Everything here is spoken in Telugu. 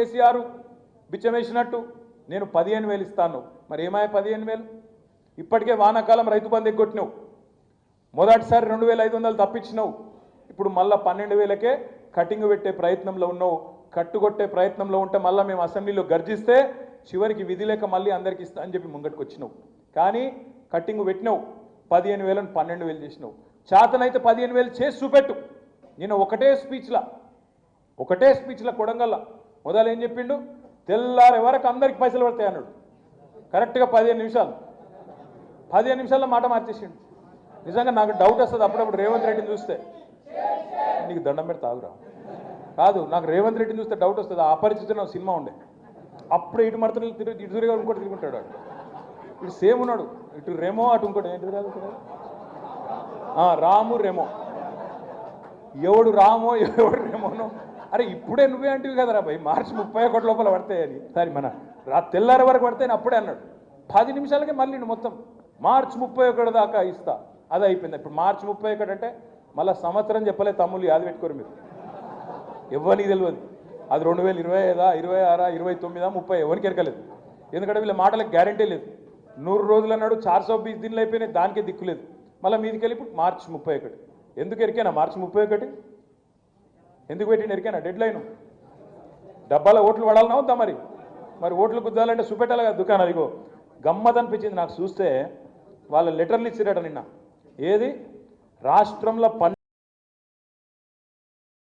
కేసీఆర్ బిచ్చమేసినట్టు నేను 15,000 ఇస్తాను. మరి ఏమాయ 15,000? ఇప్పటికే వానాకాలం రైతు బంధు ఎగ్గొట్టినావు. మొదటిసారి 2,500 తప్పించినావు. ఇప్పుడు మళ్ళా 12,000కే కటింగ్ పెట్టే ప్రయత్నంలో ఉన్నావు. కట్టుకొట్టే ప్రయత్నంలో ఉంటే మళ్ళీ మేము అసెంబ్లీలో గర్జిస్తే చివరికి విధి లేక మళ్ళీ అందరికి ఇస్తా అని చెప్పి ముంగట్టుకు వచ్చినావు. కానీ కట్టింగ్ పెట్టినావు. 15,000ని 12,000 చేసినావు. చేతనైతే 15,000 చేసి చూపెట్టు. నేను ఒకటే స్పీచ్లో కొడంగల్లా మొదలు ఏం చెప్పిండు? తెల్లారే వరకు అందరికి పైసలు పడతాయి అన్నాడు. కరెక్ట్గా 15 నిమిషాల్లో మాట మార్చేసిండు. నిజంగా నాకు డౌట్ వస్తుంది అప్పుడప్పుడు రేవంత్ రెడ్డిని చూస్తే. నీకు దండం పెడితే ఆగురా. కాదు, నాకు రేవంత్ రెడ్డిని చూస్తే డౌట్ వస్తుంది. అపరిచితున్న సినిమా ఉండే, అప్పుడు ఇటు మడతలు ఇటు తిరిగి ఇంకోటి తిరుగుంటాడు. ఇటు సేమ్ ఉన్నాడు, ఇటు రెమో అటు ఇంకోటి ఏంటి కాదు రాము రెమో. ఎవడు రామో ఎవడు రెమోనో. అరే ఇప్పుడే నువ్వే అంటివి కదరా భయ్, మార్చి 31 లోపల పడతాయని. సరే మన తెల్లారి వరకు పడతాయని అప్పుడే అన్నాడు. 10 నిమిషాలకే మళ్ళీ మొత్తం మార్చి 31 దాకా ఇస్తా, అది అయిపోయింది. ఇప్పుడు మార్చి 31 అంటే మళ్ళీ సంవత్సరం చెప్పలే తమ్ముళ్ళు, అది పెట్టుకోరు మీరు. ఎవరికి తెలియదు అది 2025, 26, 29, 30 ఎవరికి ఎరకలేదు. ఎందుకంటే వీళ్ళ మాటలకు గ్యారంటీ లేదు. 100 రోజులు అన్నాడు, 420 దినాలు అయిపోయినాయి, దానికే దిక్కులేదు. మళ్ళీ మీదికి వెళ్ళి ఇప్పుడు మార్చి 31. ఎందుకు ఎరికేనా మార్చి 31? ఎందుకు పెట్టిన ఎరికేనా డెడ్ లైన్? డబ్బాల ఓట్లు పడాలన్నా వద్దా? మరి ఓట్లు గుద్దాలంటే చూపెట్టాలి కదా దుకాణం. అదిగో గమ్మత్ అనిపించింది నాకు చూస్తే. వాళ్ళ లెటర్లు ఇచ్చిరట నిన్న. ఏది రాష్ట్రంలో